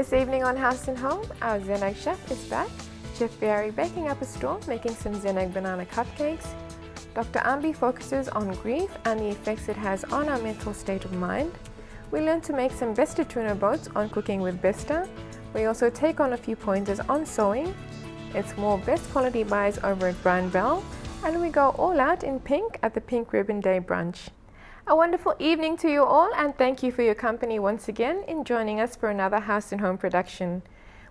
This evening on House and Home, our Zenag chef is back. Chef Barry baking up a storm, making some Zenag banana cupcakes. Dr. Ambi focuses on grief and the effects it has on our mental state of mind. We learn to make some Besta tuna boats on cooking with Besta. We also take on a few pointers on sewing. It's more best quality buys over at Brown Bell. And we go all out in pink at the Pink Ribbon Day brunch. A wonderful evening to you all, and thank you for your company once again in joining us for another House and Home production.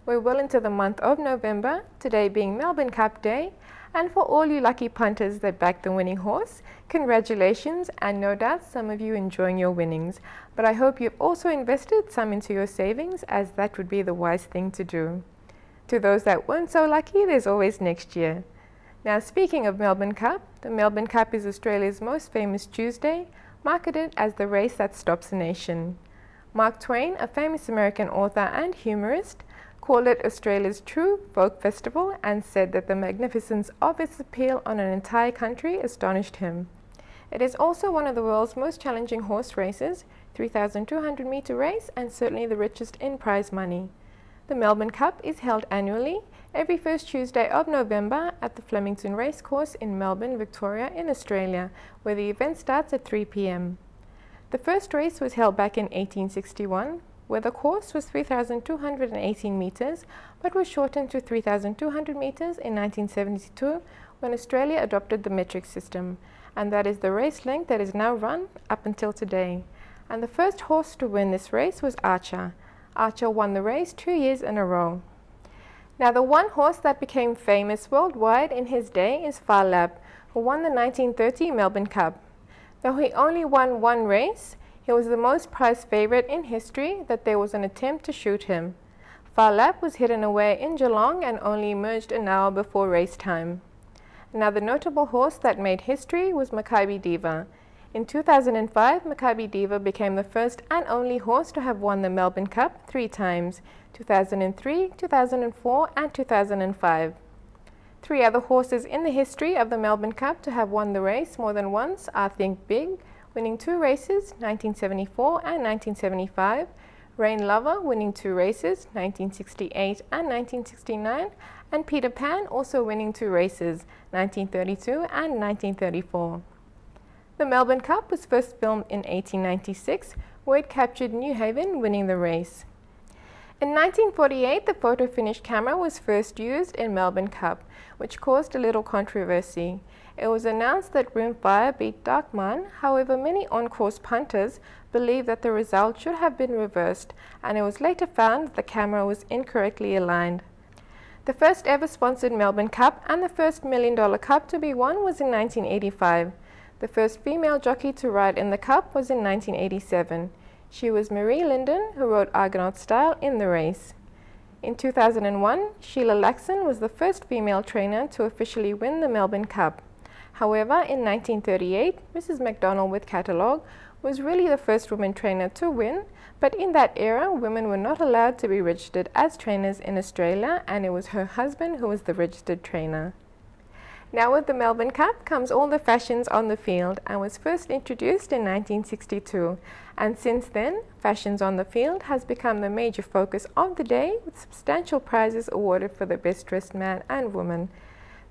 We're well into the month of November, today being Melbourne Cup Day, and for all you lucky punters that backed the winning horse, congratulations, and no doubt some of you enjoying your winnings. But I hope you've also invested some into your savings, as that would be the wise thing to do. To those that weren't so lucky, there's always next year. Now, speaking of Melbourne Cup, the Melbourne Cup is Australia's most famous Tuesday, marketed as the race that stops a nation. Mark Twain, a famous American author and humorist, called it Australia's true folk festival and said that the magnificence of its appeal on an entire country astonished him. It is also one of the world's most challenging horse races, 3,200 metre race, and certainly the richest in prize money. The Melbourne Cup is held annually, every first Tuesday of November at the Flemington Racecourse in Melbourne, Victoria in Australia, where the event starts at 3 p.m. The first race was held back in 1861, where the course was 3,218 metres, but was shortened to 3,200 metres in 1972 when Australia adopted the metric system, and that is the race length that is now run up until today. And the first horse to win this race was Archer. Archer won the race 2 years in a row. Now, the one horse that became famous worldwide in his day is Phar Lap, who won the 1930 Melbourne Cup. Though he only won one race, he was the most prized favourite in history that there was an attempt to shoot him. Phar Lap was hidden away in Geelong and only emerged an hour before race time. Now, the notable horse that made history was Maccabi Diva. In 2005, Maccabi Diva became the first and only horse to have won the Melbourne Cup 3 times, 2003, 2004 and 2005. 3 other horses in the history of the Melbourne Cup to have won the race more than once are Think Big, winning 2 races, 1974 and 1975, Rain Lover, winning 2 races, 1968 and 1969, and Peter Pan, also winning 2 races, 1932 and 1934. The Melbourne Cup was first filmed in 1896, where it captured New Haven winning the race. In 1948, the photo finish camera was first used in Melbourne Cup, which caused a little controversy. It was announced that Rimfire beat Darkman, however many on-course punters believed that the result should have been reversed, and it was later found that the camera was incorrectly aligned. The first ever sponsored Melbourne Cup and the first $1 million cup to be won was in 1985. The first female jockey to ride in the Cup was in 1987. She was Marie Linden, who rode Argonaut Style in the race. In 2001, Sheila Laxon was the first female trainer to officially win the Melbourne Cup. However, in 1938, Mrs. McDonald with Catalogue was really the first woman trainer to win, but in that era, women were not allowed to be registered as trainers in Australia, and it was her husband who was the registered trainer. Now, with the Melbourne Cup comes all the fashions on the field, and was first introduced in 1962. And since then, fashions on the field has become the major focus of the day, with substantial prizes awarded for the best dressed man and woman.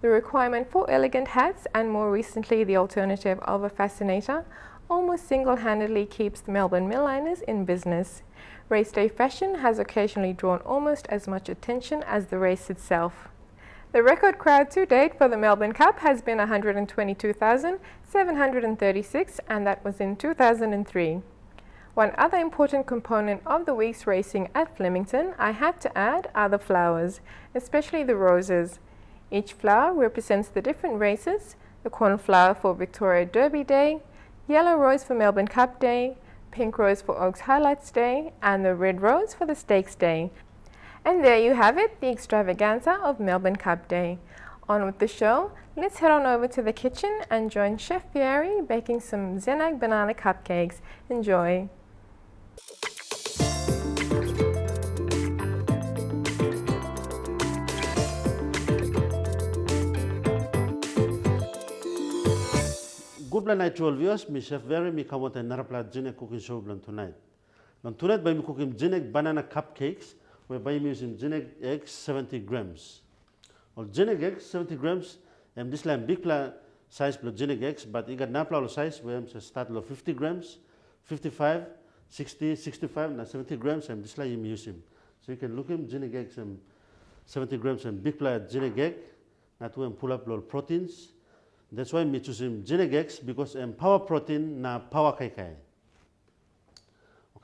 The requirement for elegant hats, and more recently the alternative of a fascinator, almost single-handedly keeps the Melbourne millionaires in business. Race day fashion has occasionally drawn almost as much attention as the race itself. The record crowd to date for the Melbourne Cup has been 122,736, and that was in 2003. One other important component of the week's racing at Flemington, I have to add, are the flowers, especially the roses. Each flower represents the different races: the cornflower for Victoria Derby Day, yellow rose for Melbourne Cup Day, pink rose for Oaks Highlights Day, and the red rose for the Stakes Day. And there you have it, the extravaganza of Melbourne Cup Day. On with the show, let's head on over to the kitchen and join Chef Barry baking some Zenag banana cupcakes. Enjoy! Good night to all viewers. Me Chef Barry, me come and narapla Zenag cooking show tonight. Tonight, by me cooking Zenag banana cupcakes. whereby I'm using genetic eggs 70 grams. Or genetic eggs 70 grams, and this line big size plus genetic eggs, but you got napla size where I'm start with 50 grams, 55, 60, 65, and 70 grams, and this line I'm using. So you can look at genetic eggs and 70 grams and big genetic egg, not to pull up proteins. That's why I'm choosing genetic eggs because power protein na power kai.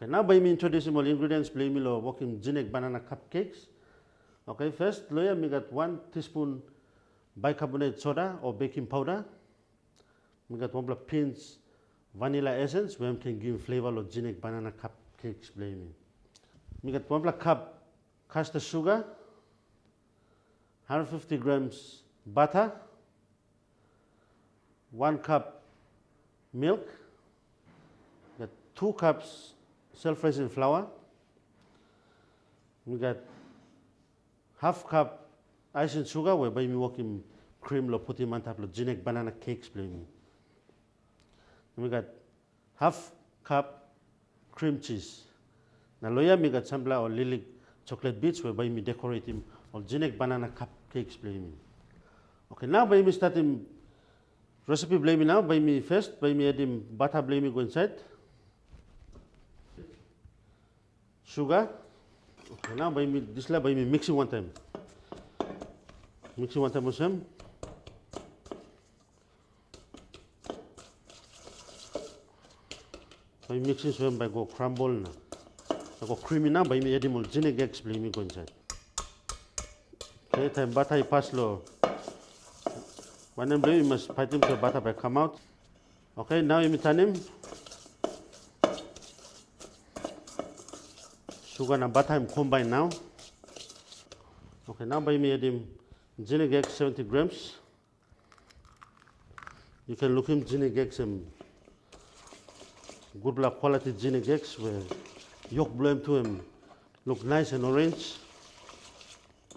Okay, now by me introducing all ingredients, play me working genetic banana cupcakes. Okay, first, lawyer, we got 1 teaspoon bicarbonate soda or baking powder. We got 1 pinch vanilla essence, where we can give flavor of genetic banana cupcakes. Play me. We got 1 cup caster sugar, 150 grams butter, 1 cup milk, we got 2 cups self-raising flour, we got half cup icing sugar, whereby we working cream lo put him on top of genetic banana cakes. Play me. We got half cup cream cheese. Now lawyer we got some or lilac chocolate bits, whereby we decorate him or genetic banana cupcakes. Play me. Okay, now by me starting recipe. Play me now. By me first, by me adding butter. Play me go inside. Sugar. Okay, now by me this by me mixing one time. Mixing one time with them. By mixing so by go crumble na. I go creamy now. By me adding more genetic eggs. Play me go inside. Okay, time butter I pass low. When I'm doing, you must fight him so butter by come out. Okay, now you turn him. Sugar and butter I'm combine now. Okay, now by me add him genetic eggs 70 grams. You can look him genetic eggs and good black quality genetic eggs where yolk blow him to him look nice and orange.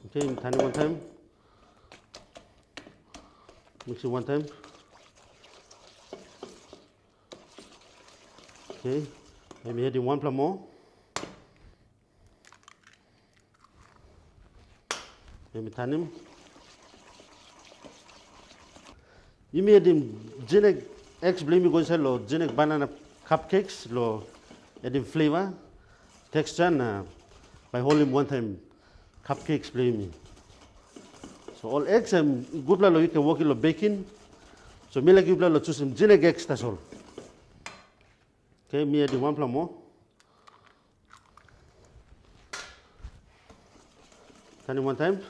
Okay, turn it one time. Mix it one time. Okay, maybe adding 1 more. Maybe turn him. You may add him genetic eggs, blame me go inside lo genetic banana cupcakes, lo adding flavor, texture, and by holding one time cupcakes, blame me. So all eggs and good lo you can work in lo baking. So me like you lo choose some genetic eggs, that's all. Okay, me adding 1 more. Turn it one time.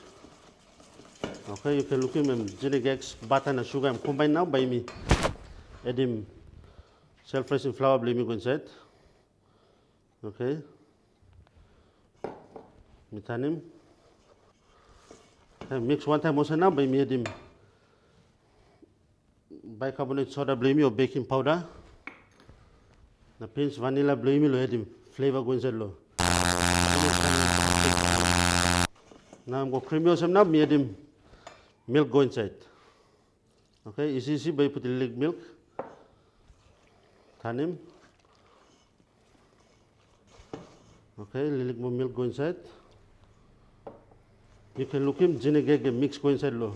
Okay, you can look him genetic eggs, butter and sugar and combine now by me. Add him self-raising flour, blame me go inside. Okay. Me turn him. Okay, mix one time also now by me add him bicarbonate soda, blame me or baking powder. The pinch vanilla, blame me lo add him flavor go inside lo. Now I'm going to cream some now, me add him milk go inside. Okay, easy by put the liquid milk. Turn him. Okay, liquid milk go inside. You can look him genetic egg mix go inside lo.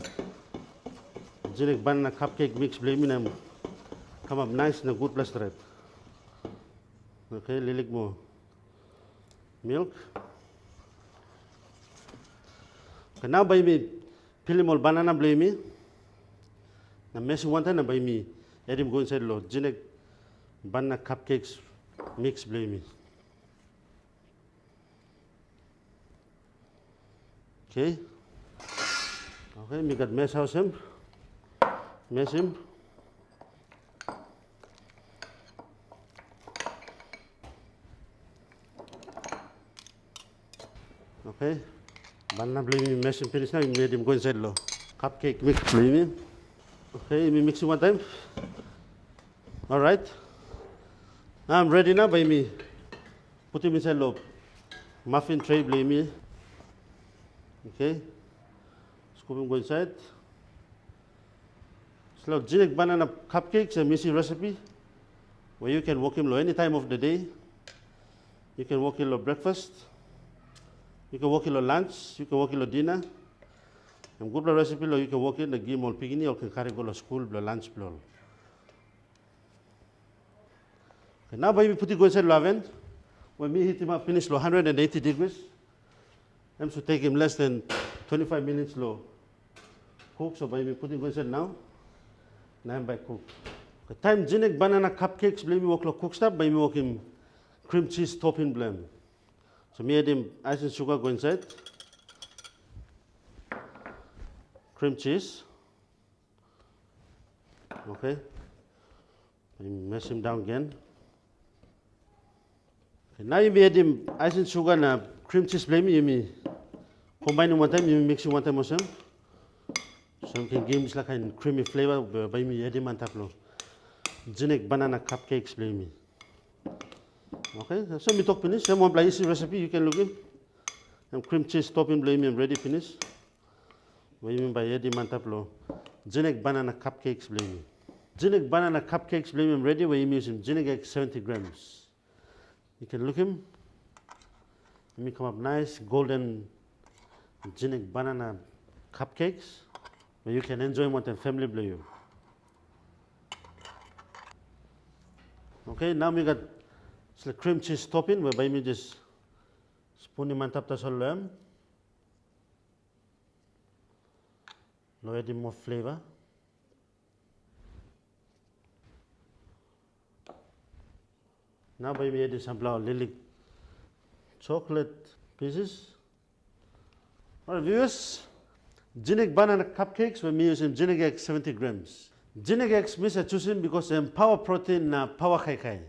Genetic banana cupcake mix blame me come up nice and good plus red. Okay, lilac more milk. Okay, now by me peel all banana blame me. Now messing one time by me add him go inside lo genetic banana cupcakes mix blame me. Okay. Okay, we got mesh house him. Mesh him. Okay. Banana blame mesh him finish now, you made him go inside lo. Cupcake mix blame. Okay, we mix it one time. Alright. Now I'm ready now by me. Put him inside lo muffin tray blame me. Okay. Scoop him go inside. So genetic banana cupcakes, a messy recipe where you can work him lo any time of the day. You can work him lo breakfast, You can work in lunch, you can work in dinner. And good recipe you can work in the game or pigini or can carry go to school lunch blow. Okay, now baby put it go inside oven. When me heat him up finish 180 degrees. I'm to take him less than 25 minutes low. Cook so baby put it go inside now. Now I'm by cook. The time jinek banana cupcakes blame me work cook stuff by me work him cream cheese topping blame. So me add him ice and sugar go inside. Cream cheese. Okay. I mash him down again. Okay, now you may add him ice and sugar and cream cheese blame you may combine them one time, you mix it one time also. So you can give me like a creamy flavor by me add him on top of jinek banana cupcakes blame me. Okay, so me talk finish. Same one easy recipe you can look in. And cream cheese topping blame me ready finish. What do you mean by adding on top of jinek banana cupcakes blame me? Jinek banana cupcakes blame me ready. What you mean jinek egg 70 grams. You can look him. Let me come up nice golden jinek banana cupcakes. Where you can enjoy what the family blame you. Okay, now we got cream cheese topping. Where by me just spoon him on top of the lamb. Now adding more flavor. Now by me adding some lily chocolate pieces. Alright viewers, jinek banana cupcakes when me using jinek egg 70 grams. Jinek eggs means I choosing because they power protein na power kai kai.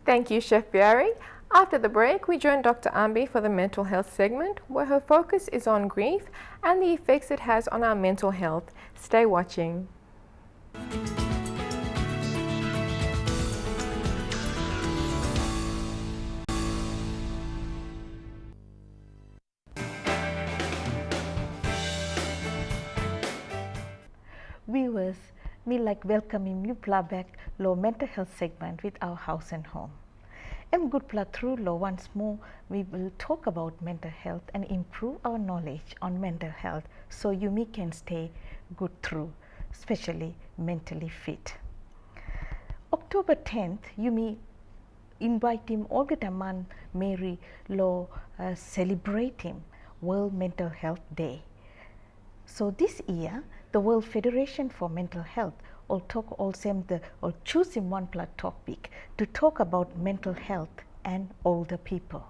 Thank you, Chef Biari. After the break, we join Dr. Ambi for the mental health segment, where her focus is on grief and the effects it has on our mental health. Stay watching. Viewers, me like welcoming you back low mental health segment with our house and home. I'm good through law once more we will talk about mental health and improve our knowledge on mental health so you me can stay good through, especially mentally fit. October 10th, you me invite him Olgataman Mary Law celebrate him World Mental Health Day. So this year, the World Federation for Mental Health will talk also or choose him one topic to talk about mental health and older people.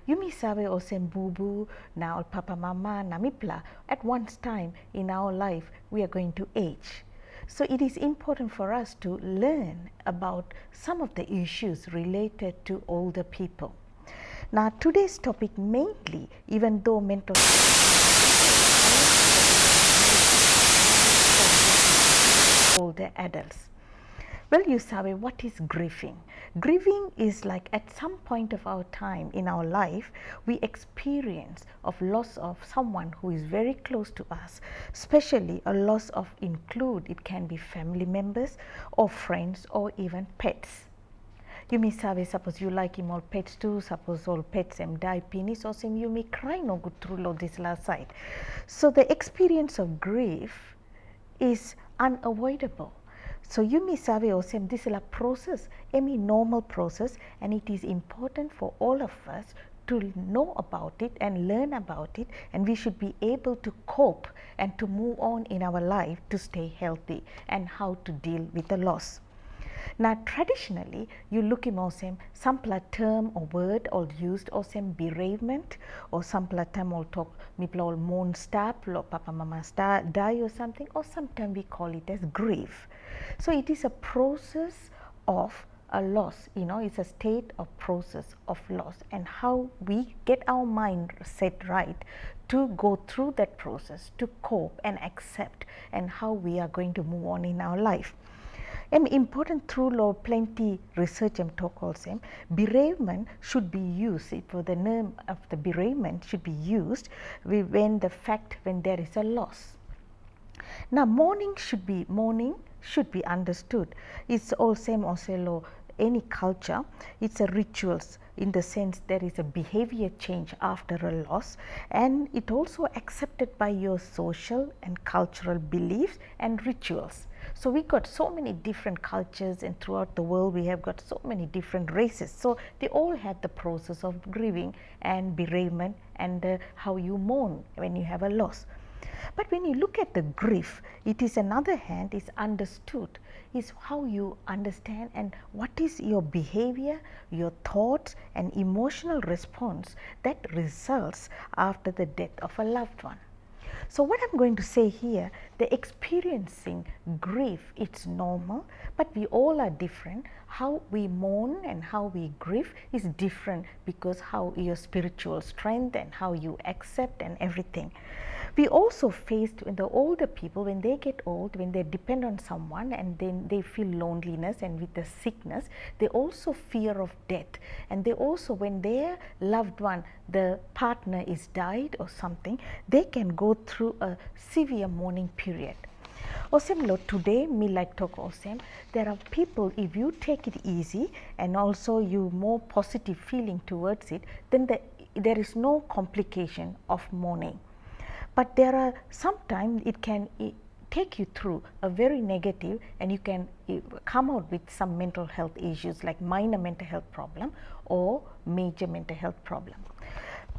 Yumi sabe also bubu now papa mama namipla at one time in our life we are going to age. So it is important for us to learn about some of the issues related to older people. Now today's topic mainly, even though mental older adults. Well, you sabe what is grieving? Grieving is like at some point of our time in our life, we experience of loss of someone who is very close to us, especially a loss of it can be family members or friends or even pets. You may sabe, suppose you like him all pets too, suppose all pets die penis or some you may cry no good through this last side. So the experience of grief is unavoidable. So you may sabe also this is a process, a normal process, and it is important for all of us to know about it and learn about it, and we should be able to cope and to move on in our life to stay healthy and how to deal with the loss. Now traditionally, you look at some term or word or used or some bereavement or some term or talk people mourn star or papa mama star die or something, or sometimes we call it as grief. So it is a process of a loss, it's a state of process of loss, and how we get our mind set right to go through that process, to cope and accept, and how we are going to move on in our life. Important through law plenty research and talk also bereavement should be used for the name of the bereavement should be used when there is a loss. Now mourning should be understood. It's all same also any culture. It's a rituals in the sense there is a behavior change after a loss, and it also accepted by your social and cultural beliefs and rituals. So we got so many different cultures, and throughout the world we have got so many different races. So they all have the process of grieving and bereavement and how you mourn when you have a loss. But when you look at the grief, it is another hand is understood, is how you understand and what is your behavior, your thoughts and emotional response that results after the death of a loved one. So what I'm going to say here, the experiencing grief, it's normal, but we all are different. How we mourn and how we grieve is different because how your spiritual strength and how you accept and everything. We also faced when the older people, when they get old, when they depend on someone and then they feel loneliness, and with the sickness, they also fear of death. And they also, when their loved one, the partner is died or something, they can go through a severe mourning period. Osem today, me like talk Osem, there are people, if you take it easy and also you more positive feeling towards it, then there is no complication of mourning. But there are sometimes it can take you through a very negative, and you can come out with some mental health issues like minor mental health problem or major mental health problem.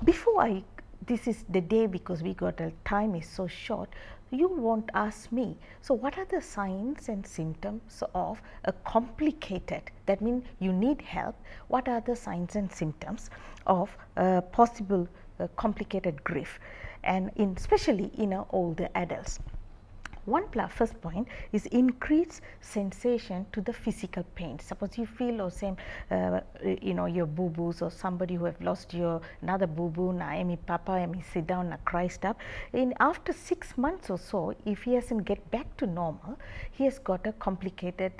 Before this is the day, because we got a time is so short, you won't ask me, so what are the signs and symptoms of a complicated, that means you need help, what are the signs and symptoms of possible complicated grief, and especially in older adults. First point is increased sensation to the physical pain. Suppose you feel or same, your boo-boos or somebody who have lost your another boo-boo, na emi papa, emi sit down, na cry stuff. After 6 months or so, if he hasn't get back to normal, he has got a complicated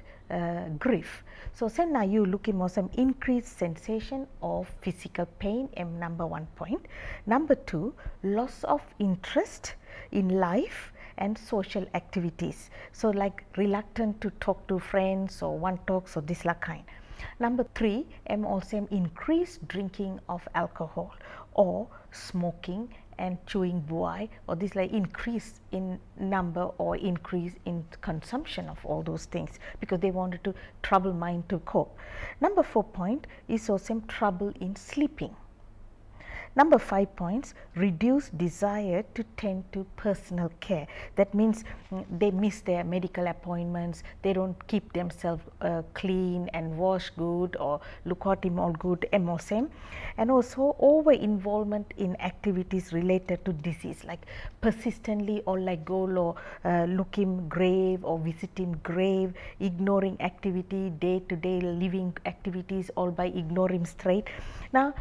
grief. So say now you look at some increased sensation of physical pain, number 1 point. Number 2, loss of interest in life and social activities. So like reluctant to talk to friends or one talks or this kind. Number 3, also increased drinking of alcohol or smoking and chewing buai, or this like increase in number or increase in consumption of all those things because they wanted to trouble mind to cope. Number 4 point is also trouble in sleeping. Number 5 points, reduce desire to tend to personal care. That means they miss their medical appointments, they don't keep themselves clean and wash good or look at him all good, MOSM. And also over involvement in activities related to disease, like persistently or like go looking grave or visiting grave, ignoring activity, day-to-day living activities all by ignoring straight. Now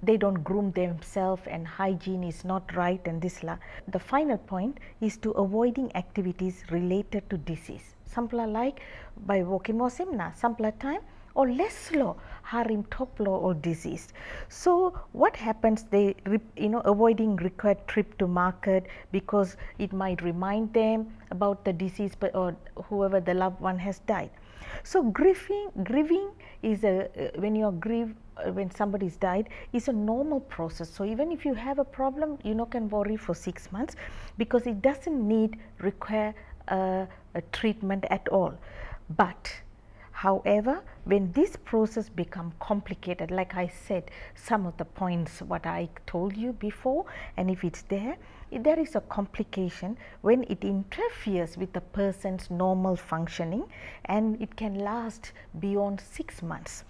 they don't groom themselves and hygiene is not right, and this the final point is to avoiding activities related to disease. Sampla like by walking more simna, sampla time or less slow, harim toplo or disease. So what happens, they avoiding required trip to market because it might remind them about the disease or whoever the loved one has died. So grieving is when you grieve when somebody's died is a normal process. So even if you have a problem, you can worry for 6 months because it doesn't require a treatment at all. But however, when this process become complicated, like I said, some of the points what I told you before, and if it's there is a complication when it interferes with the person's normal functioning, and it can last beyond 6 months.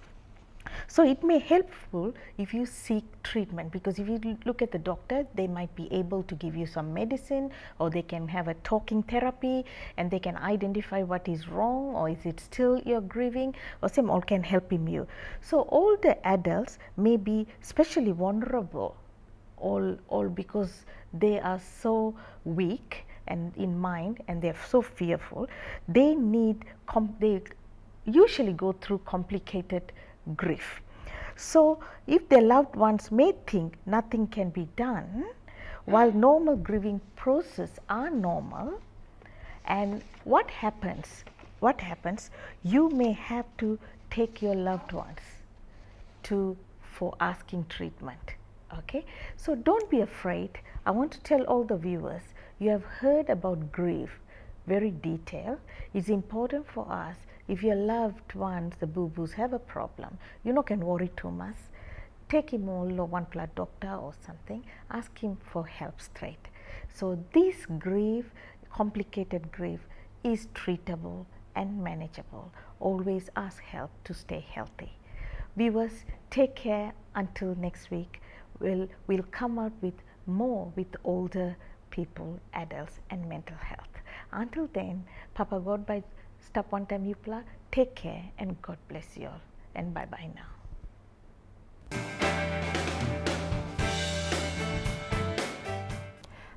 So it may helpful if you seek treatment, because if you look at the doctor, they might be able to give you some medicine, or they can have a talking therapy and they can identify what is wrong, or is it still you're grieving, or some all can help you. So all the adults may be especially vulnerable, all because they are so weak and in mind and they're so fearful. They usually go through complicated grief. So if their loved ones may think nothing can be done, while normal grieving process are normal, And what happens? What happens? You may have to take your loved ones for asking treatment. Okay, so don't be afraid. I want to tell all the viewers, you have heard about grief very detailed. It's important for us, if your loved ones, the boo-boos, have a problem, can worry too much. Take him all or one blood doctor or something, ask him for help straight. So this grief, complicated grief, is treatable and manageable. Always ask help to stay healthy. Viewers, take care. Until next week, we'll come out with more with older people, adults, and mental health. Until then, Papa God by Step One Time Yupla, take care and God bless you all. And bye bye now.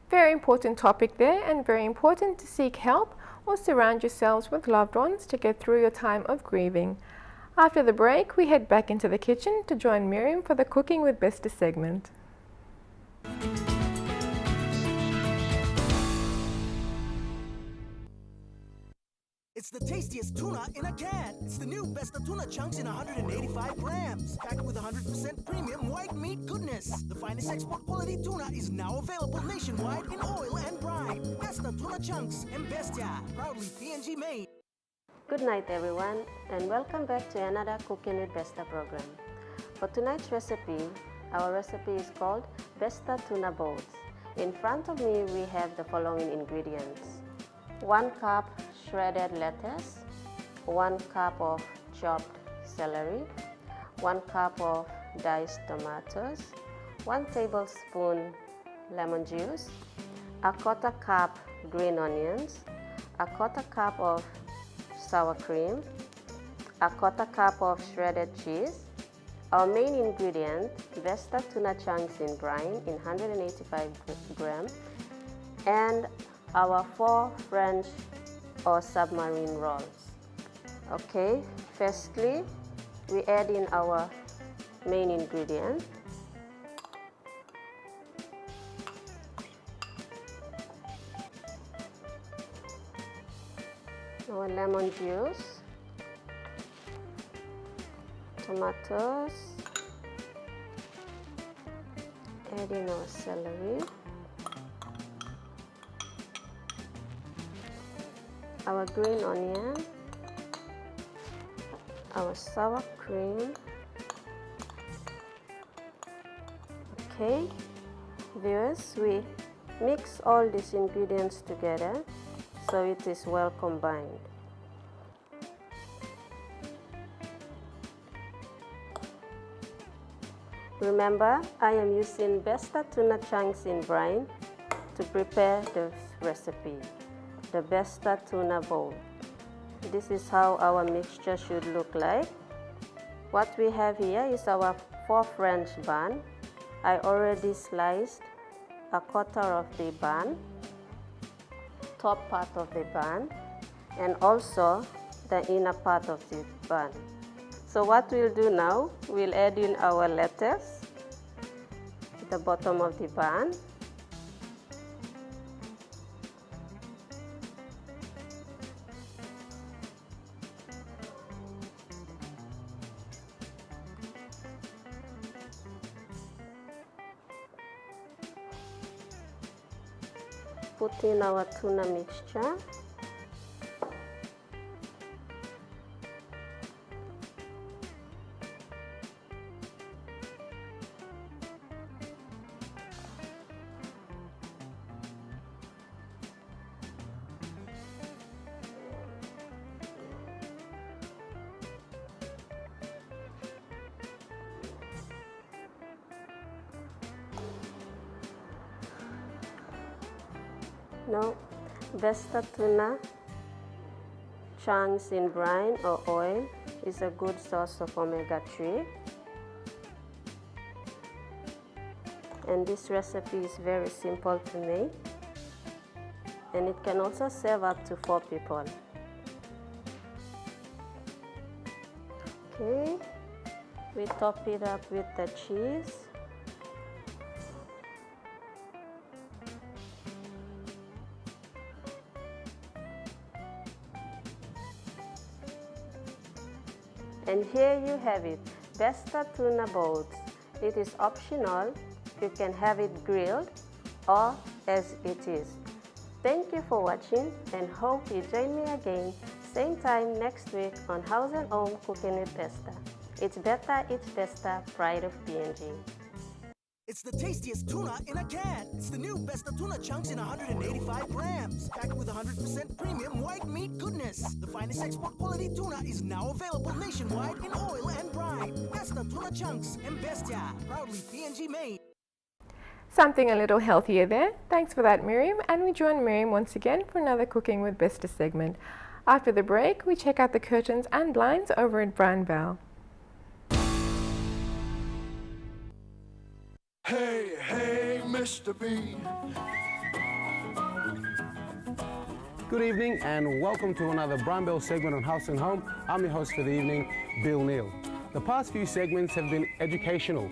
Very important topic there, and very important to seek help or surround yourselves with loved ones to get through your time of grieving. After the break, we head back into the kitchen to join Miriam for the Cooking with Besta segment. It's the tastiest tuna in a can. It's the new Besta tuna chunks in 185 grams, packed with 100% premium white meat goodness. The finest export quality tuna is now available nationwide in oil and brine. Besta tuna chunks and Bestia, proudly PNG made. Good night everyone, and welcome back to another Cooking with Besta program. For tonight's recipe, our recipe is called Besta Tuna Bowls. In front of me we have the following ingredients. 1 cup shredded lettuce, 1 cup of chopped celery, 1 cup of diced tomatoes, 1 tablespoon lemon juice, a 1/4 cup green onions, a 1/4 cup of sour cream, a 1/4 cup of shredded cheese. Our main ingredient, Besta tuna chunks in brine in 185 grams, and our 4 French or submarine rolls. Okay, firstly, we add in our main ingredient. Our lemon juice, tomatoes, add in our celery, our green onion, our sour cream. Okay, viewers, we mix all these ingredients together so it is well combined. Remember, I am using Besta tuna chunks in brine to prepare this recipe, the Besta tuna bowl. This is how our mixture should look like. What we have here is our 4 French bun. I already sliced a 1/4 of the bun, top part of the bun, and also the inner part of the bun. So what we'll do now, we'll add in our lettuce at the bottom of the bun. Put in our tuna mixture. Now, Besta tuna chunks in brine or oil is a good source of omega-3, and this recipe is very simple to make, and it can also serve up to 4 people. Okay, we top it up with the cheese. And here you have it, Besta Tuna Boats. It is optional. You can have it grilled or as it is. Thank you for watching and hope you join me again same time next week on House and Home Cooking with Besta. It's better, it's Besta, pride of PNG. It's the tastiest tuna in a can. It's the new Besta Tuna Chunks in 185 grams. Packed with 100% premium white meat goodness. The finest export quality tuna is now available nationwide in oil and brine. Besta Tuna Chunks and Bestia, proudly PNG made. Something a little healthier there. Thanks for that, Miriam. And we join Miriam once again for another Cooking with Besta segment. After the break, we check out the curtains and blinds over at Brian Bell. Hey, hey, Mr. B. Good evening and welcome to another Brian Bell segment on House and Home. I'm your host for the evening, Bill Neal. The past few segments have been educational.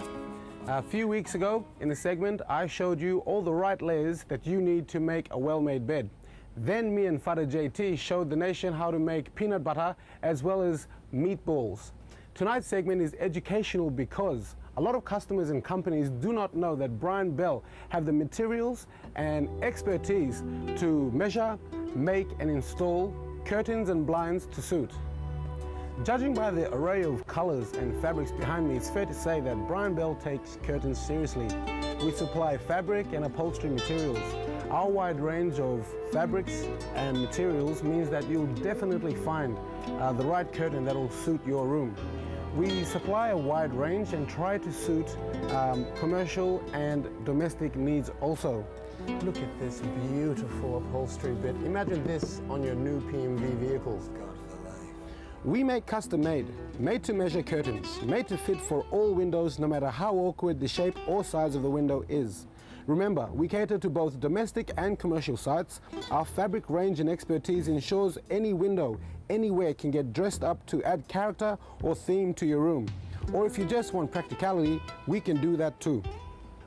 A few weeks ago in the segment, I showed you all the right layers that you need to make a well-made bed. Then me and Father JT showed the nation how to make peanut butter as well as meatballs. Tonight's segment is educational because a lot of customers and companies do not know that Brian Bell have the materials and expertise to measure, make and install curtains and blinds to suit. Judging by the array of colors and fabrics behind me, it's fair to say that Brian Bell takes curtains seriously. We supply fabric and upholstery materials. Our wide range of fabrics and materials means that you'll definitely find the right curtain that will suit your room. We supply a wide range and try to suit commercial and domestic needs also. Look at this beautiful upholstery bit. Imagine this on your new PMV vehicles. We make custom-made, made-to-measure curtains, made to fit for all windows no matter how awkward the shape or size of the window is. Remember, we cater to both domestic and commercial sites. Our fabric range and expertise ensures any window, anywhere can get dressed up to add character or theme to your room. Or if you just want practicality, we can do that too.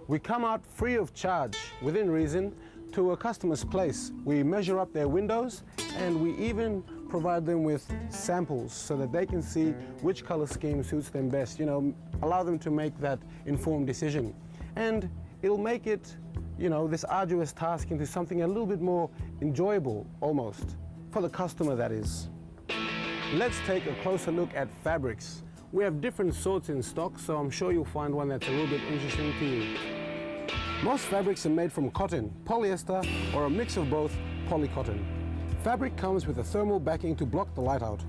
We come out free of charge, within reason, to a customer's place. We measure up their windows and we even provide them with samples so that they can see which color scheme suits them best, allow them to make that informed decision. And it'll make it, this arduous task into something a little bit more enjoyable, almost, for the customer, that is. Let's take a closer look at fabrics. We have different sorts in stock, so I'm sure you'll find one that's a little bit interesting to you. Most fabrics are made from cotton, polyester, or a mix of both, polycotton. Fabric comes with a thermal backing to block the light out.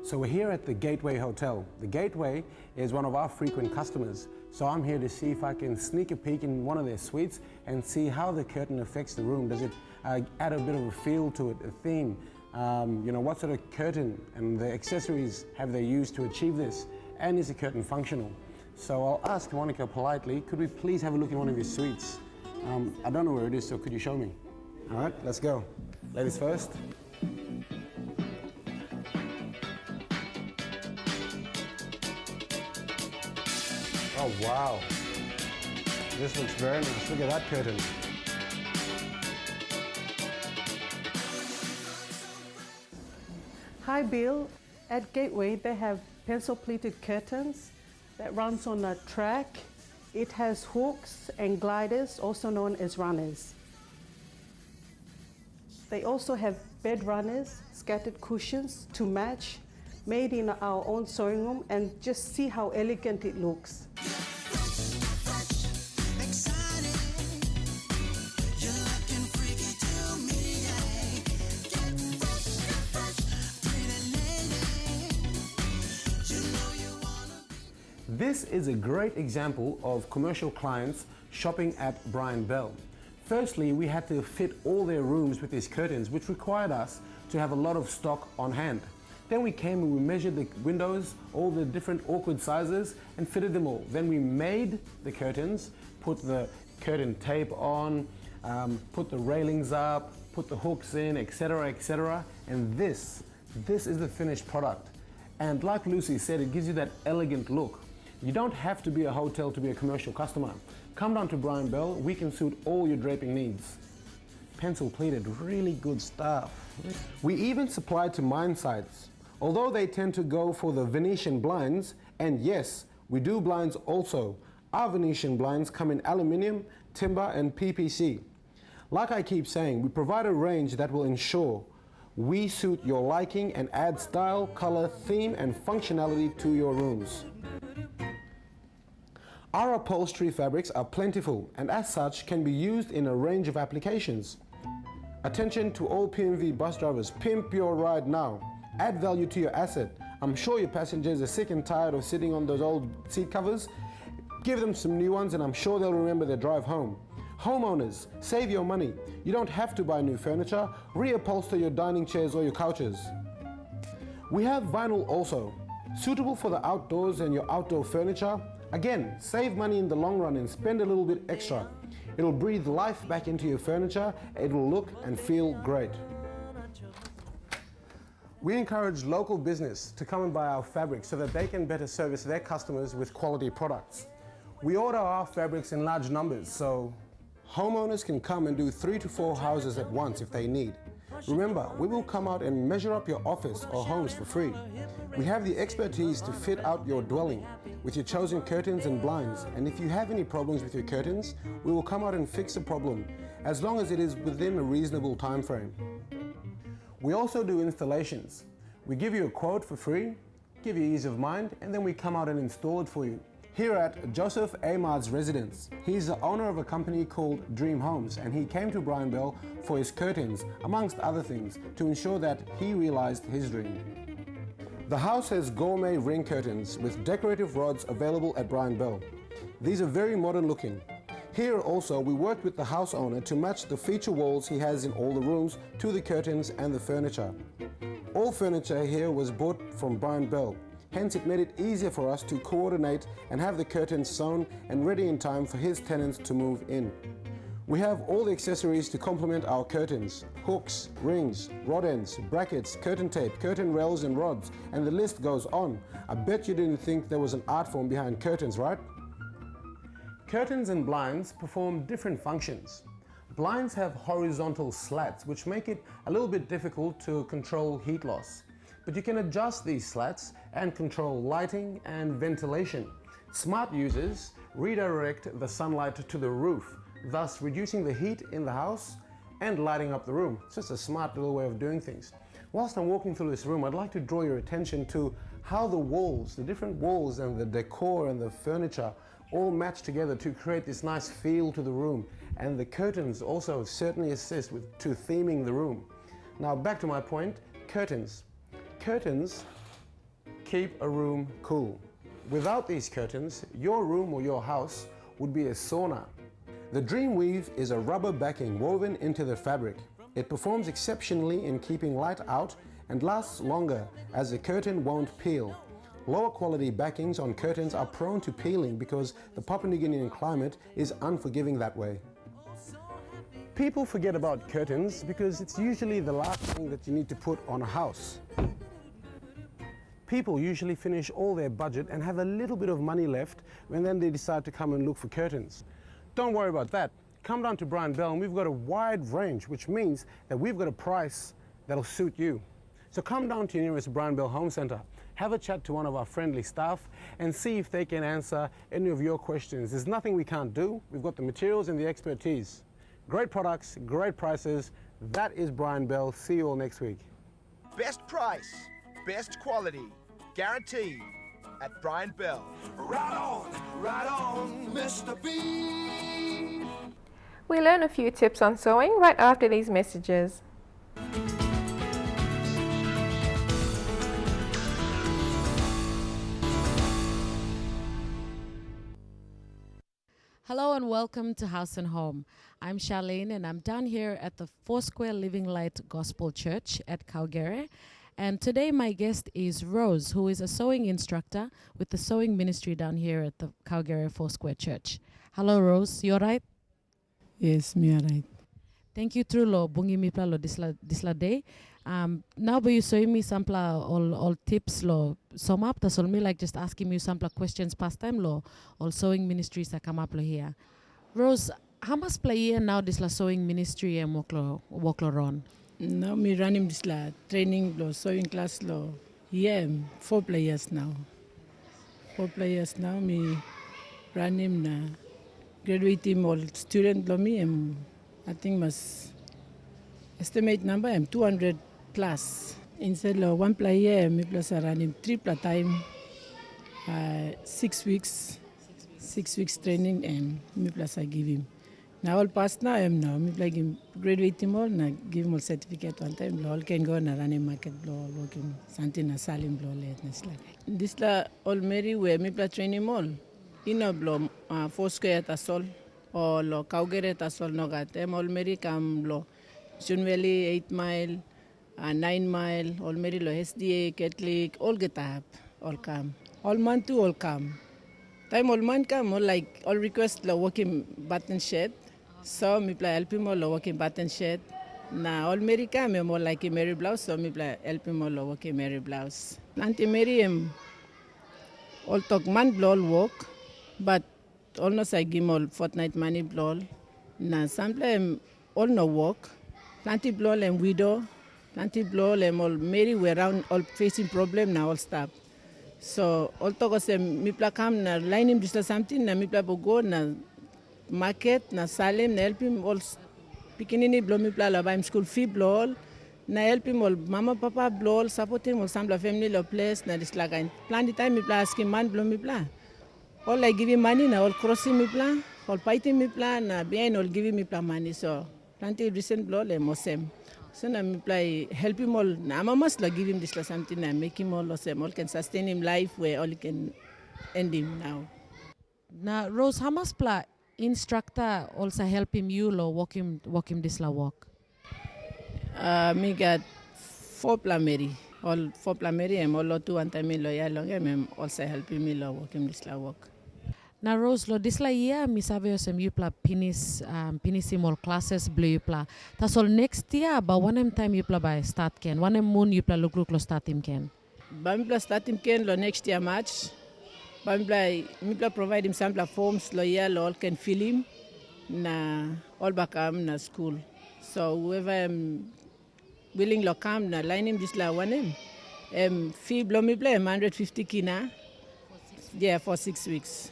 So we're here at the Gateway Hotel. The Gateway is one of our frequent customers. So I'm here to see if I can sneak a peek in one of their suites and see how the curtain affects the room. Does it add a bit of a feel to it, a theme? What sort of curtain and the accessories have they used to achieve this? And is the curtain functional? So I'll ask Monica politely, could we please have a look in one of your suites? I don't know where it is, so could you show me? All right, let's go. Ladies first. Oh, wow. This looks very nice. Look at that curtain. Hi, Bill. At Gateway, they have pencil-pleated curtains that runs on a track. It has hooks and gliders, also known as runners. They also have bed runners, scattered cushions to match, made in our own sewing room, and just see how elegant it looks. This is a great example of commercial clients shopping at Brian Bell. Firstly, we had to fit all their rooms with these curtains, which required us to have a lot of stock on hand. Then we came and we measured the windows, all the different awkward sizes, and fitted them all. Then we made the curtains, put the curtain tape on, put the railings up, put the hooks in, etc., etc. And this is the finished product. And like Lucy said, it gives you that elegant look. You don't have to be a hotel to be a commercial customer. Come down to Brian Bell, we can suit all your draping needs. Pencil pleated, really good stuff. We even supply to mine sites, although they tend to go for the Venetian blinds, and yes, we do blinds also. Our Venetian blinds come in aluminium, timber and PPC. Like I keep saying, we provide a range that will ensure we suit your liking and add style, color, theme and functionality to your rooms. Our upholstery fabrics are plentiful and as such can be used in a range of applications. Attention to all PMV bus drivers, pimp your ride now. Add value to your asset. I'm sure your passengers are sick and tired of sitting on those old seat covers. Give them some new ones and I'm sure they'll remember their drive home. Homeowners, save your money. You don't have to buy new furniture. Reupholster your dining chairs or your couches. We have vinyl also, suitable for the outdoors and your outdoor furniture. Again, save money in the long run and spend a little bit extra. It'll breathe life back into your furniture. It'll look and feel great. We encourage local business to come and buy our fabrics so that they can better service their customers with quality products. We order our fabrics in large numbers, so homeowners can come and do 3 to 4 houses at once if they need. Remember, we will come out and measure up your office or homes for free. We have the expertise to fit out your dwelling with your chosen curtains and blinds, and if you have any problems with your curtains, we will come out and fix the problem, as long as it is within a reasonable time frame. We also do installations. We give you a quote for free, give you ease of mind, and then we come out and install it for you. Here at Joseph Ahmad's residence, he's the owner of a company called Dream Homes, and he came to Brian Bell for his curtains, amongst other things, to ensure that he realized his dream. The house has gourmet ring curtains with decorative rods available at Brian Bell. These are very modern looking. Here also, we worked with the house owner to match the feature walls he has in all the rooms to the curtains and the furniture. All furniture here was bought from Brian Bell. Hence, it made it easier for us to coordinate and have the curtains sewn and ready in time for his tenants to move in. We have all the accessories to complement our curtains: hooks, rings, rod ends, brackets, curtain tape, curtain rails and rods, and the list goes on. I bet you didn't think there was an art form behind curtains, right? Curtains and blinds perform different functions. Blinds have horizontal slats, which make it a little bit difficult to control heat loss. But you can adjust these slats and control lighting and ventilation. Smart users redirect the sunlight to the roof, thus reducing the heat in the house and lighting up the room. It's just a smart little way of doing things. Whilst I'm walking through this room, I'd like to draw your attention to how the walls, the different walls and the decor and the furniture all match together to create this nice feel to the room. And the curtains also certainly assist to theming the room. Now back to my point, curtains. Curtains keep a room cool. Without these curtains, your room or your house would be a sauna. The Dream Weave is a rubber backing woven into the fabric. It performs exceptionally in keeping light out and lasts longer as the curtain won't peel. Lower quality backings on curtains are prone to peeling because the Papua New Guinean climate is unforgiving that way. People forget about curtains because it's usually the last thing that you need to put on a house. People usually finish all their budget and have a little bit of money left when then they decide to come and look for curtains. Don't worry about that. Come down to Brian Bell and we've got a wide range, which means that we've got a price that'll suit you. So come down to your nearest Brian Bell Home Centre, have a chat to one of our friendly staff and see if they can answer any of your questions. There's nothing we can't do. We've got the materials and the expertise. Great products, great prices. That is Brian Bell. See you all next week. Best price, best quality, guaranteed at Brian Bell. Right on, Mr. B. We learn a few tips on sewing right after these messages. Hello and welcome to House and Home. I'm Charlene and I'm down here at the Foursquare Living Light Gospel Church at Kaugere. And today my guest is Rose, who is a sewing instructor with the sewing ministry down here at the Kaugere Foursquare Church. Hello Rose, you alright? Yes, me alright. Thank you through lo bungi mi lo disla day. Now but you showing me some all tips lo sum up that's all me like just asking you some questions past time lo all sewing ministries that come up lo here. Rose, how much play here now this la sewing ministry and work lo run? Now me running this la training lo sewing class lo. Yeah, 4 players now. 4 players now. Me running na graduate team all student lo me. I think must estimate number 200 plus. Instead of 1 player, me plus around him 3 per time, 6 weeks, 6 weeks training and me plus I give him. Now all past now now me like him graduate him all na give him all certificate one time. All can go na run a market blow working something na salim blow latness like. This la all Mary where me plus train him all. Ina blow 4 square tasol or lo kaugere tasol no gat. All Mary come blow. Sun Valley 8 mile. 9 mile, all Mary lo SDA, Catholic, all get up, all come. All man too, all come. Time all man come, all like, all request lo working button shed. So me play help him all lo working button shed. Na all Mary come, me more like a Mary blouse, so me play help him all lo working Mary blouse. Auntie Mary all talk man blow all work, but all no say give all fortnight money blow. Na sample all no work. Plenty blow and widow. Plenty blow them all Mary were around all facing problem now all stop. So all talk say me pla come na line him just something na me pla go na market na Salem na help him all pikinini blow me pla la buy him school fee blow all na help him all mama papa blow all support him all some family lo place na this like plan the time me pla ask him man blow me pla. All I give him money na all crossing me pla all fighting me pla na behind all giving me pla money so plenty recent blow le mosem. So na me play help him all. Na must like give him this something and make him all same. All can sustain him life where all can end him now. Now Rose, how much play instructor also help him you lo walk him this la walk? Me got 4 plameri. All 4 plameri and all 2 and time lo ya long and also helping me lo walk him this la walk. Na Rose lo this la year mi sabe sem you pla pinisimol classes blue you pla. Tas all next year but one time you pla by start ken. One moon you pla look lo start him ken. Ba mi pla start him ken lo next year March. Ba mi pla provide him sample forms lo year lo all can fill him na all back na school. So whoever willing lo come na line him this la one fee blow me play 150 kina. Yeah, for 6 weeks.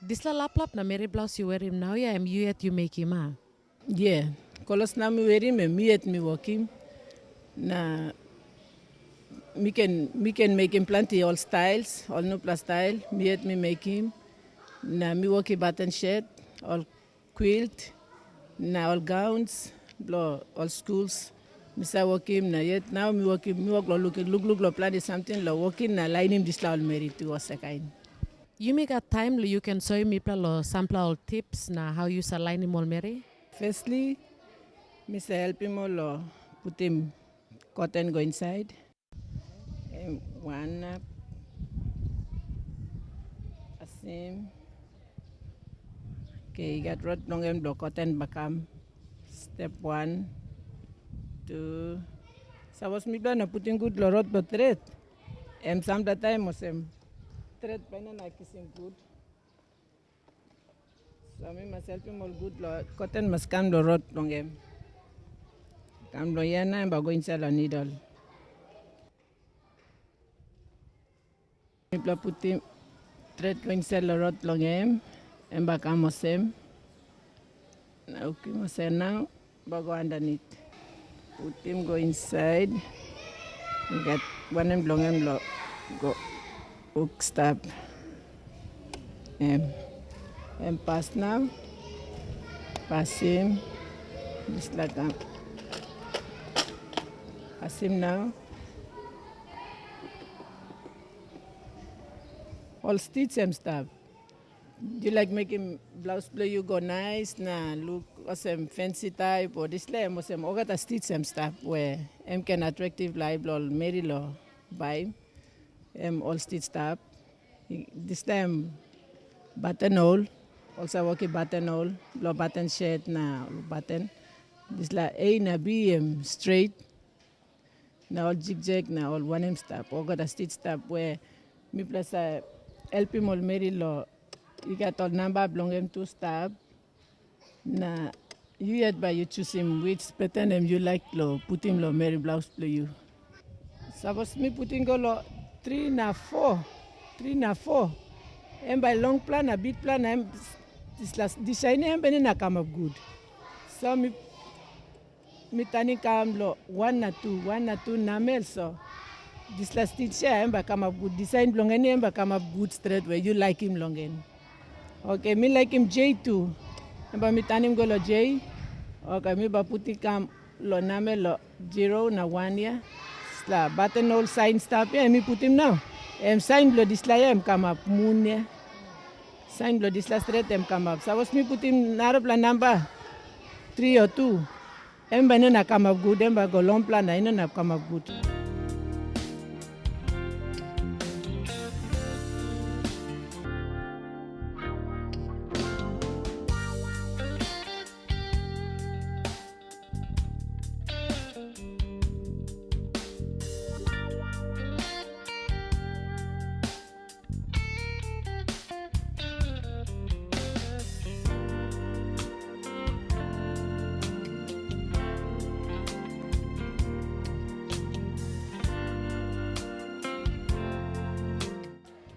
This la lap na Mary blouse you wear him now yeah you yet you make him ah. Yeah, kolos na me wear him me yet me work him. Na me can make him plenty all styles, all no plus style. Me yet me make him. Na me work a button shirt, all quilt, na all gowns, blow all schools. Me say work him na yet now me work lo look lo plan something lo working na line him this la all married to us a kind. You make a time you can show me lo sample all tips na how you align him all Mary? Firstly, me say help him all put him cotton go inside. And one up. Asim. Okay, you got rod long and block cotton bakam. Step 1, 2. So was me plan putting good rod but thread. And some the time was thread banana kissing good. So me must help him all good cotton must come the rod long him. Come lo yana and go inside a needle. Me put him thread go inside the rod long him and back amos him. Okay, must say now go underneath. Put him go inside. You get one and long him go hook stop. And pass now. Pass him. Just like that. Pass him now. All stitch and stuff. Do you like making blouse play you go nice na look awesome fancy type or this like awesome all got a stitch and stuff where can attractive live all Mary law buy all stitched up. This time buttonhole also work a buttonhole blow button shirt na button. This like A na B straight na all zigzag na all one stuff all got a stitch stuff where me plus help him all Mary law. You got all number belong him to stab. Na You yet by you choose him which pattern him you like lo put him lo Mary blouse play you. Suppose me putting go lo 3 na 4. 3 na 4. And by long plan a big plan I'm this last design I'm na come up good. So me tani come lo 1 na 2 namel so. This last teacher I'm come up good design long and I'm come up good straight where you like him long in. Okay, me like him J2. And by me tani him go lo J. Okay, me ba puti kam lo name lo 0 na 1 ya. Sla button all sign stop ya me put him now. Sign blood this la ya come up moon ya. Sign blood this la straight come up. So was me put him narapla number 3 or 2. Ba na come up good ba go long plan na come up good.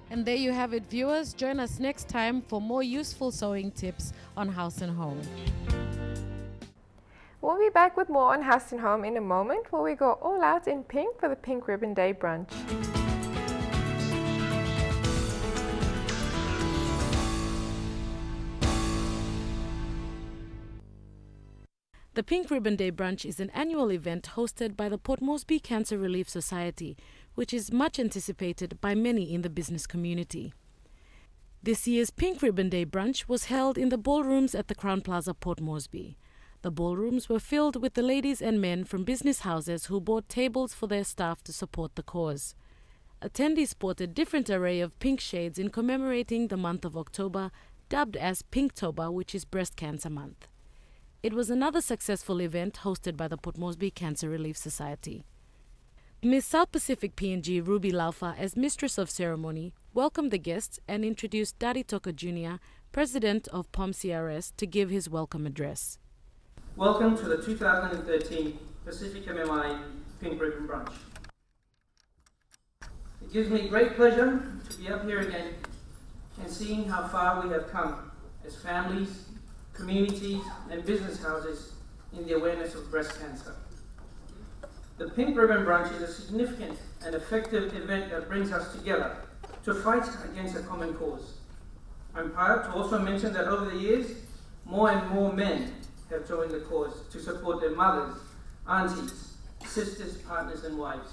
And there you have it, viewers. Join us next time for more useful sewing tips on House and Home. We'll be back with more on House and Home in a moment, where we go all out in pink for the Pink Ribbon Day brunch. The Pink Ribbon Day brunch is an annual event hosted by the Port Moresby Cancer Relief Society, which is much anticipated by many in the business community. This year's Pink Ribbon Day brunch was held in the ballrooms at the Crown Plaza, Port Moresby. The ballrooms were filled with the ladies and men from business houses who bought tables for their staff to support the cause. Attendees sported different array of pink shades in commemorating the month of October, dubbed as Pinktober, which is Breast Cancer Month. It was another successful event hosted by the Port Moresby Cancer Relief Society. Miss South Pacific PNG Ruby Laufa, as Mistress of Ceremony, welcomed the guests and introduced Dari Toka Jr., President of POM CRS, to give his welcome address. Welcome to the 2013 Pacific MMI Pink Ribbon Brunch. It gives me great pleasure to be up here again and seeing how far we have come as families, communities and business houses in the awareness of breast cancer. The Pink Ribbon Brunch is a significant and effective event that brings us together to fight against a common cause. I'm proud to also mention that over the years, more and more men have joined the cause to support their mothers, aunties, sisters, partners and wives.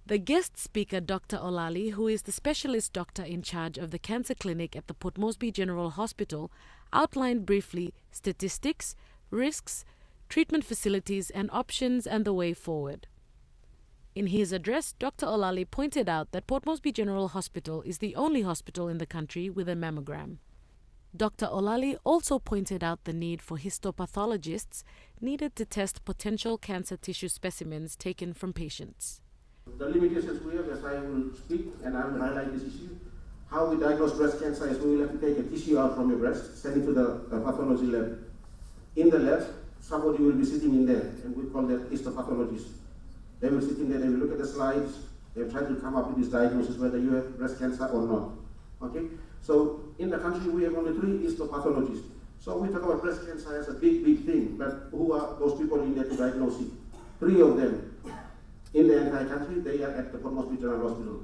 The guest speaker, Dr. Olali, who is the specialist doctor in charge of the cancer clinic at the Port Moresby General Hospital, outlined briefly statistics, risks, treatment facilities and options and the way forward. In his address, Dr. Olali pointed out that Port Moresby General Hospital is the only hospital in the country with a mammogram. Dr. Olali also pointed out the need for histopathologists needed to test potential cancer tissue specimens taken from patients. The limitations we have, as I will speak and I will highlight this issue, how we diagnose breast cancer is we will have to take a tissue out from your breast, send it to the pathology lab. In the lab, somebody will be sitting in there, and we call that histopathologist. They will sit in there, they will look at the slides, they will try to come up with this diagnosis whether you have breast cancer or not. Okay? So in the country we have only 3 histopathologists. So we talk about breast cancer as a big thing, but who are those people in there to diagnose it? 3 of them. In the entire country, they are at the Port Moresby General Hospital.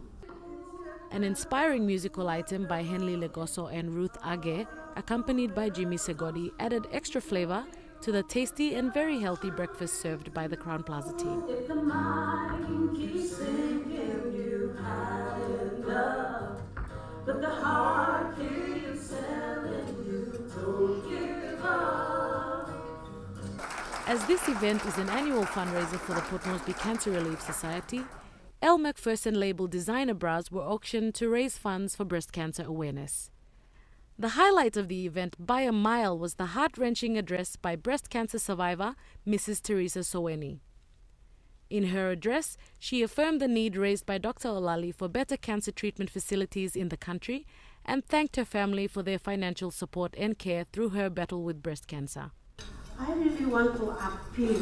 An inspiring musical item by Henley Legoso and Ruth Age, accompanied by Jimmy Segodi, added extra flavor to the tasty and very healthy breakfast served by the Crown Plaza team. If the mind keeps thinking you had love, but the heart keeps telling you don't give up. As this event is an annual fundraiser for the Port Moresby Cancer Relief Society, Elle Macpherson label designer bras were auctioned to raise funds for breast cancer awareness. The highlight of the event by a mile was the heart-wrenching address by breast cancer survivor Mrs. Teresa Soweni. In her address, she affirmed the need raised by Dr. Olali for better cancer treatment facilities in the country and thanked her family for their financial support and care through her battle with breast cancer. I really want to appeal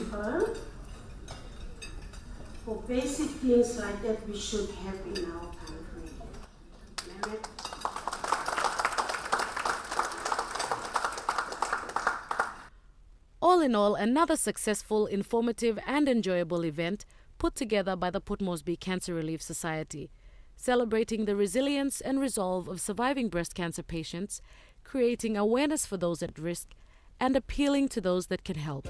for basic things like that we should have in our country. Mehmet. All in all, another successful, informative and enjoyable event put together by the Port Moresby Cancer Relief Society, celebrating the resilience and resolve of surviving breast cancer patients, creating awareness for those at risk, and appealing to those that can help.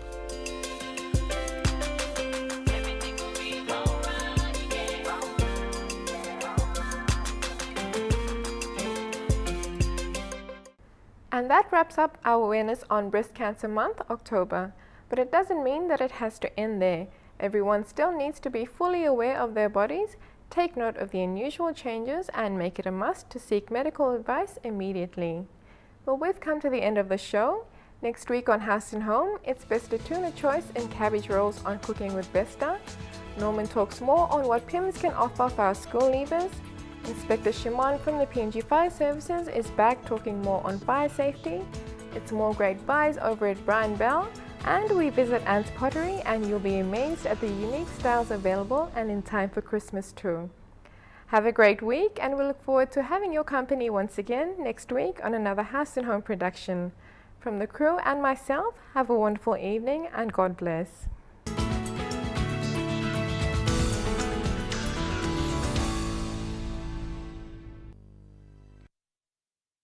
And that wraps up our awareness on Breast Cancer Month, October. But it doesn't mean that it has to end there. Everyone still needs to be fully aware of their bodies, take note of the unusual changes, and make it a must to seek medical advice immediately. Well, we've come to the end of the show. Next week on House and Home, it's Besta Tuna Choice and Cabbage Rolls on Cooking with Besta. Norman talks more on what PIMS can offer for our school leavers. Inspector Shimon from the PNG Fire Services is back talking more on fire safety. It's more great buys over at Brian Bell. And we visit Ant's Pottery, and you'll be amazed at the unique styles available and in time for Christmas too. Have a great week, and we look forward to having your company once again next week on another House and Home production. From the crew and myself, have a wonderful evening and God bless.